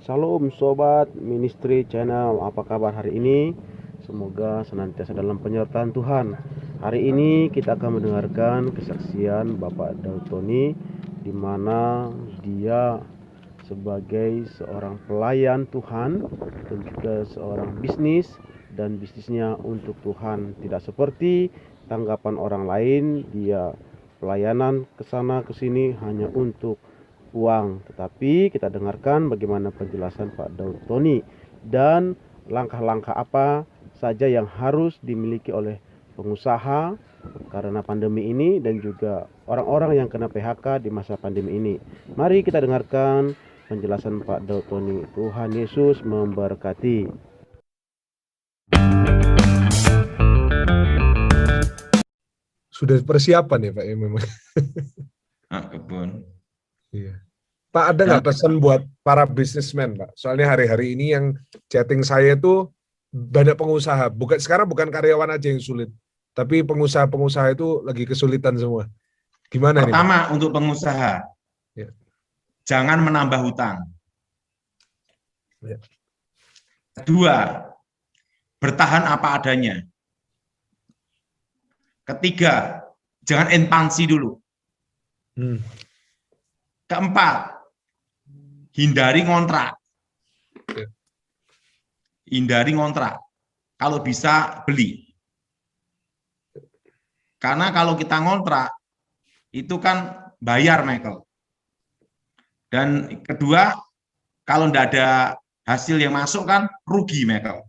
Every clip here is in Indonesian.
Salam Sobat Ministry Channel, apa kabar hari ini? Semoga senantiasa dalam penyertaan Tuhan. Hari ini kita akan mendengarkan kesaksian Bapak Daud Tony, di mana dia sebagai seorang pelayan Tuhan dan juga seorang bisnis, dan bisnisnya untuk Tuhan. Tidak seperti tanggapan orang lain, dia pelayanan ke sana ke sini hanya untuk uang. Tetapi kita dengarkan bagaimana penjelasan Pak Daud Tony dan langkah-langkah apa saja yang harus dimiliki oleh pengusaha karena pandemi ini, dan juga orang-orang yang kena PHK di masa pandemi ini. Mari kita dengarkan penjelasan Pak Daud Tony. Tuhan Yesus memberkati. Sudah persiapan ya Pak ya memang. Kebun. Iya. Pak, ada nggak pesan buat para bisnismen, Pak? Soalnya hari-hari ini yang chatting saya itu banyak pengusaha. Sekarang bukan karyawan aja yang sulit, tapi pengusaha-pengusaha itu lagi kesulitan semua. Gimana nih? Pertama, untuk pengusaha, ya, jangan menambah hutang. Ya. Kedua, bertahan apa adanya. Ketiga, jangan ekspansi dulu. Keempat, hindari ngontrak. Ya. Hindari ngontrak. Kalau bisa, beli. Karena kalau kita ngontrak, itu kan bayar, Michael. Dan kedua, kalau tidak ada hasil yang masuk kan rugi, Michael.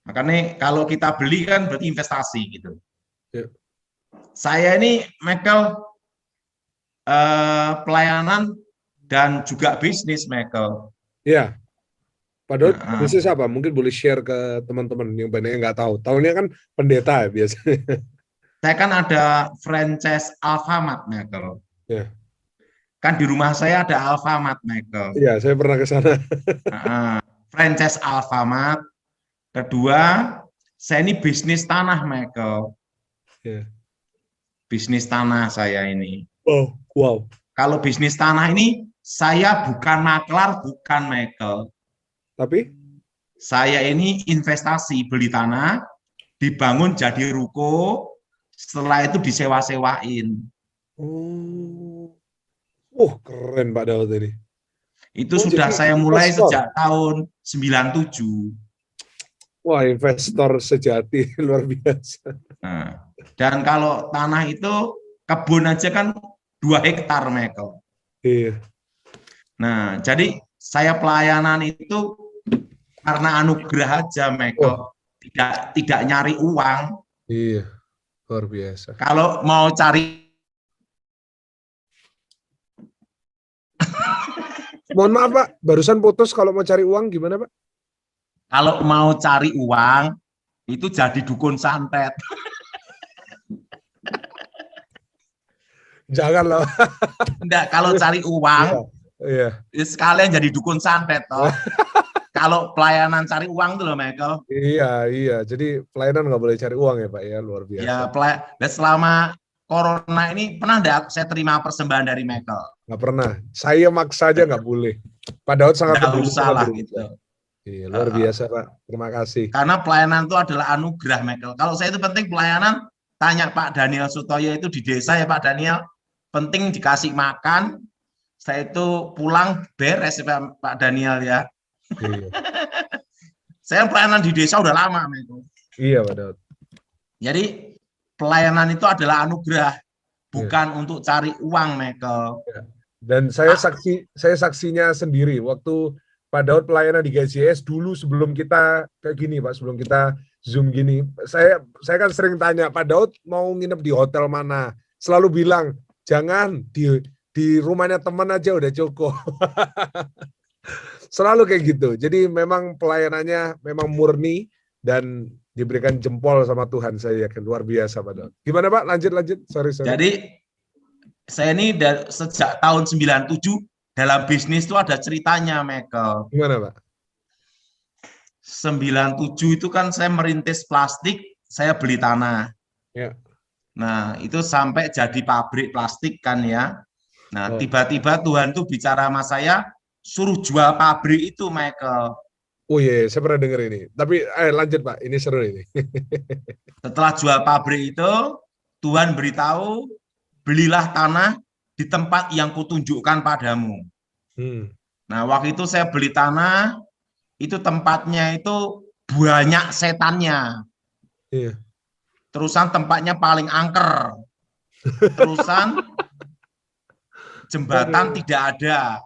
Makanya kalau kita beli kan berarti investasi gitu. Ya. Saya ini, Michael, pelayanan dan juga bisnis, Michael. Iya. Pak Daud, bisnis apa? Mungkin boleh share ke teman-teman yang banyak yang nggak tahu. Tahunya kan pendeta ya biasanya. Saya kan ada franchise Alfamart, Michael. Ya. Kan di rumah saya ada Alfamart, Michael. Iya, saya pernah ke sana. Franchise Alfamart. Kedua, saya ini bisnis tanah, Michael. Ya. Bisnis tanah saya ini. Wow. Kalau bisnis tanah ini, saya bukan maklar, bukan, Michael. Tapi? Saya ini investasi, beli tanah, dibangun jadi ruko, setelah itu disewa-sewain. Keren Pak Daud ini. Itu sudah saya mulai sejak tahun 97. Wah, investor sejati, luar biasa. Dan kalau tanah itu, kebun aja kan 2 hektar, Michael. Iya. Nah, jadi saya pelayanan itu karena anugerah aja, Michael. Tidak nyari uang. Iya, luar biasa. Kalau mau cari... Mohon maaf Pak, barusan putus. Kalau mau cari uang gimana Pak? Kalau mau cari uang, itu jadi dukun santet. Janganlah. Enggak, kalau cari uang, iya. Sekalian jadi dukun santet toh. Kalau pelayanan cari uang tuh loh, Michael. Iya. Jadi pelayanan nggak boleh cari uang ya Pak ya, luar biasa. Ya, dan selama corona ini pernah enggak saya terima persembahan dari Michael? Nggak pernah. Saya maksa aja nggak boleh. Pak Daud sangat peduli. Nggak usah lah gitu. Iya, luar biasa Pak. Terima kasih. Karena pelayanan itu adalah anugerah, Michael. Kalau saya itu penting pelayanan, tanya Pak Daniel Sutoyo itu di desa ya Pak Daniel. Penting dikasih makan. Saya itu pulang beres ya Pak Daniel ya. Iya. Saya pelayanan di desa udah lama, Michael. Iya Pak Daud. Jadi pelayanan itu adalah anugerah, bukan untuk cari uang, Michael. Iya. Dan saya saksinya sendiri waktu Pak Daud pelayanan di GCS dulu sebelum kita kayak gini Pak, sebelum kita Zoom gini. Saya kan sering tanya, Pak Daud mau nginep di hotel mana? Selalu bilang, jangan di rumahnya teman aja udah cukup. Selalu kayak gitu. Jadi memang pelayanannya memang murni dan diberikan jempol sama Tuhan, saya yakin. Luar biasa Pak Daud. Gimana Pak? Lanjut. Sorry. Jadi saya ini sejak tahun 97 dalam bisnis itu ada ceritanya, Michael. Gimana Pak? 97 itu kan saya merintis plastik, saya beli tanah. Ya. Nah, itu sampai jadi pabrik plastik kan ya. Nah, tiba-tiba Tuhan tuh bicara sama saya, suruh jual pabrik itu, Michael. Oh iya, saya pernah dengar ini. Tapi lanjut Pak, ini seru ini. Setelah jual pabrik itu, Tuhan beritahu, belilah tanah di tempat yang kutunjukkan padamu. Nah, waktu itu saya beli tanah, itu tempatnya itu banyak setannya. Iya. Terusan tempatnya paling angker. Terusan jembatan tidak ada.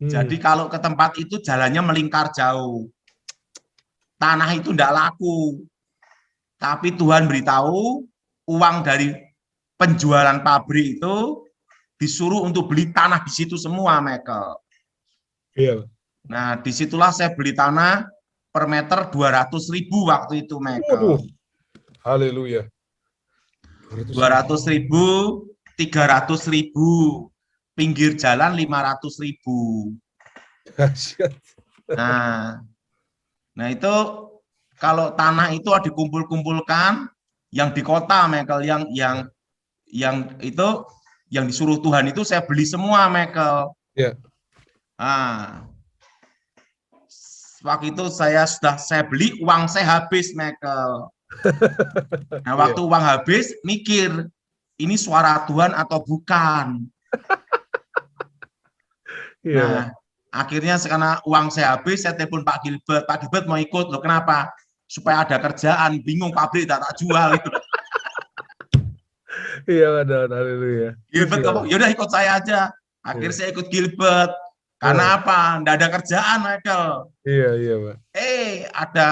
Jadi kalau ke tempat itu jalannya melingkar jauh. Tanah itu tidak laku. Tapi Tuhan beritahu, uang dari penjualan pabrik itu disuruh untuk beli tanah di situ semua, Michael. Iya. Nah, disitulah saya beli tanah per meter 200.000 waktu itu, Michael. Haleluya. 200.000, 300.000, pinggir jalan 500.000. Nah itu kalau tanah itu dikumpul-kumpulkan, yang di kota, Michael, yang itu yang disuruh Tuhan itu saya beli semua, Michael. Iya. Waktu itu saya beli, uang saya habis, Michael. Nah, waktu uang habis, mikir, ini suara Tuhan atau bukan? Nah, akhirnya karena uang saya habis, saya telepon Pak Gilbert. Pak Gilbert mau ikut, loh kenapa? Supaya ada kerjaan, bingung pabrik tak jual. Iya, benar, haleluya. Gilbert ngomong, yaudah ikut saya aja. Akhirnya saya ikut Gilbert. Karena apa? Nggak ada kerjaan, Michael. Iya, Pak. Ada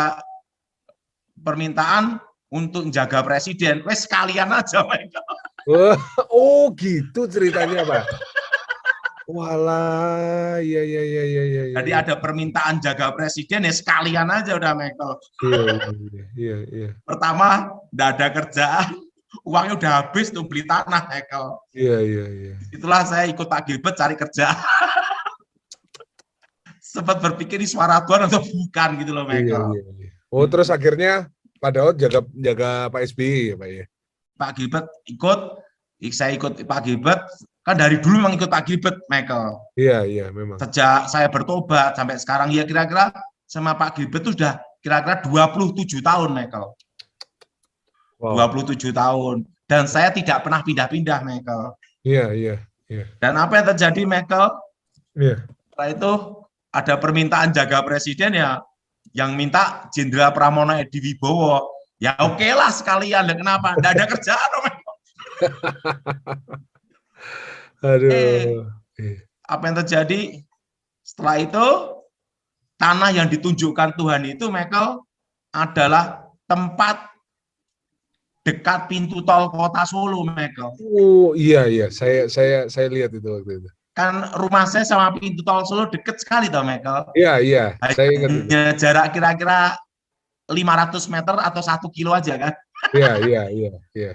permintaan untuk jaga presiden. Wes sekalian aja, Michael. Oh, gitu ceritanya, Pak. Walah, iya. Jadi ada permintaan jaga presiden, ya sekalian aja udah, Michael. Iya. Pertama, nggak ada kerjaan, uangnya udah habis tuh beli tanah, Michael. Iya. Itulah saya ikut Pak Gilbert cari kerja. Sempat berpikir ini suara Tuhan atau bukan gitu loh, Michael. Iya. Oh, terus akhirnya Pak Daud jaga Pak SBY ya, Pak ya? Pak Gilbert saya ikut Pak Gilbert, kan dari dulu memang ikut Pak Gilbert, Michael. Iya, memang. Sejak saya bertobat sampai sekarang, ya kira-kira sama Pak Gilbert itu sudah kira-kira 27 tahun, Michael. Wow. 27 tahun. Dan saya tidak pernah pindah-pindah, Michael. Iya. Dan apa yang terjadi, Michael? Iya. Setelah itu ada permintaan jaga presiden ya, yang minta Jenderal Pramono Edi Wibowo. Ya oke lah sekalian, kenapa? Nggak ada kerjaan, Michael. Aduh. Apa yang terjadi? Setelah itu, tanah yang ditunjukkan Tuhan itu, Michael, adalah tempat dekat pintu tol kota Solo, Michael. Oh iya, saya lihat itu waktu itu. Kan rumah saya sama pintu tol Solo deket sekali, toh, Michael. Iya, saya ingat itu. Jarak kira-kira 500 meter atau 1 kilo aja kan. Iya.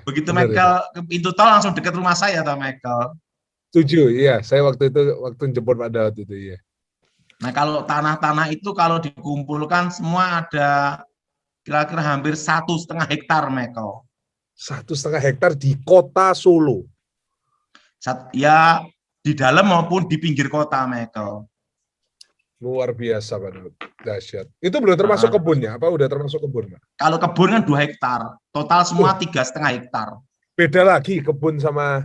Begitu benar, Michael ke pintu tol langsung dekat rumah saya, toh, Michael. Setuju, iya. Saya waktu jemput Pak Daud itu, iya. Nah, kalau tanah-tanah itu kalau dikumpulkan semua ada kira-kira hampir 1,5 hektar, Michael. 1,5 hektar di kota Solo. Ya, di dalam maupun di pinggir kota, Michael. Luar biasa, Pak Daud. Dahsyat. Itu belum termasuk kebunnya? Apa udah termasuk kebun, Pak? Kalau kebun kan 2 hektar. Total semua 3,5 hektar. Beda lagi kebun sama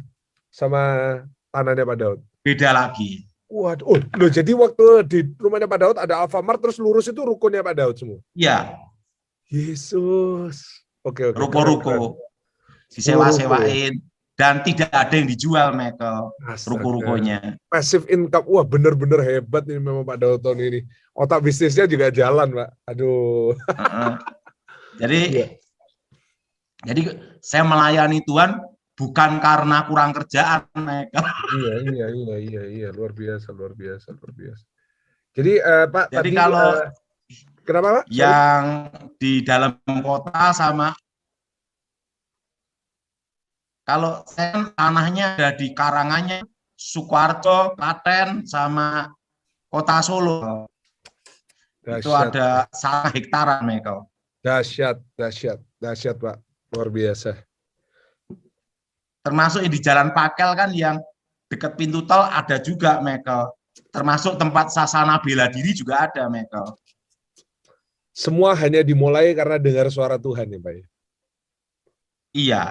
tanahnya Pak Daud? Beda lagi. Waduh, loh, jadi waktu di rumahnya Pak Daud ada Alfamart, terus lurus itu rukunnya Pak Daud semua? Iya. Yesus. Oke. Ruko-ruko. Disewa-sewain. Dan tidak ada yang dijual, Michael, ruko-rukonya. Passive income, wah bener-bener hebat ini memang Pak Daud tahun ini. Otak bisnisnya juga jalan, Pak. Aduh. Jadi saya melayani Tuhan bukan karena kurang kerjaan, Michael. Iya, luar biasa. Jadi Pak, jadi tadi, kalau kenapa, Pak? Yang di dalam kota sama, kalau saya tanahnya ada di Karanganyar, Sukoharjo, Klaten, sama kota Solo. Dahsyat. Itu ada 1 hektaran, Michael. Dahsyat, Pak. Luar biasa. Termasuk di Jalan Pakel kan yang dekat pintu tol ada juga, Michael. termasuk tempat sasana bela diri juga ada, Michael. Semua hanya dimulai karena dengar suara Tuhan ya Pak. Iya.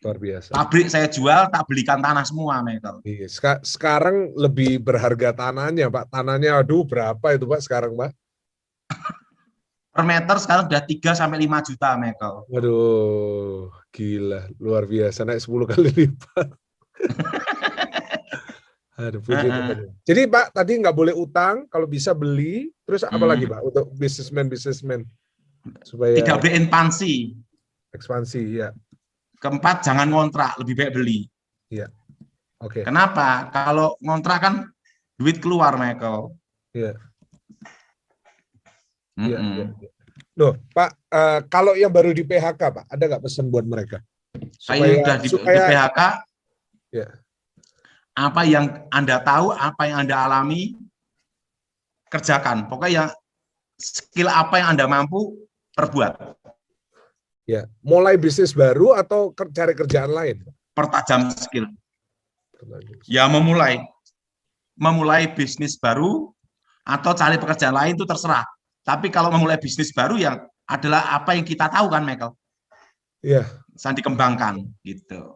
Luar biasa. Pabrik saya jual, tak belikan tanah semua, Michael. Iya, sekarang lebih berharga tanahnya Pak. Tanahnya aduh berapa itu Pak sekarang Pak? Per meter sekarang sudah 3 sampai 5 juta, Michael. Waduh, gila, luar biasa, naik 10 kali lipat. Aduh, puji Tuhan. Jadi Pak, tadi nggak boleh utang, kalau bisa beli, terus apa lagi Pak untuk bisnismen supaya tidak boleh ekspansi. Ekspansi, ya. Keempat, jangan ngontrak, lebih baik beli. Iya. Oke. Kenapa? Kalau ngontrak kan duit keluar, Michael. Iya. Iya. Loh, Pak, kalau yang baru di PHK, Pak, ada nggak pesan buat mereka? Saya sudah di PHK. Ya. Apa yang Anda tahu, apa yang Anda alami, kerjakan. Pokoknya skill apa yang Anda mampu, perbuat. Ya, mulai bisnis baru atau cari kerjaan lain? Pertajam skill. Ya, memulai bisnis baru atau cari pekerjaan lain itu terserah. Tapi kalau memulai bisnis baru yang adalah apa yang kita tahu kan, Michael? Iya. Bisa dikembangkan gitu.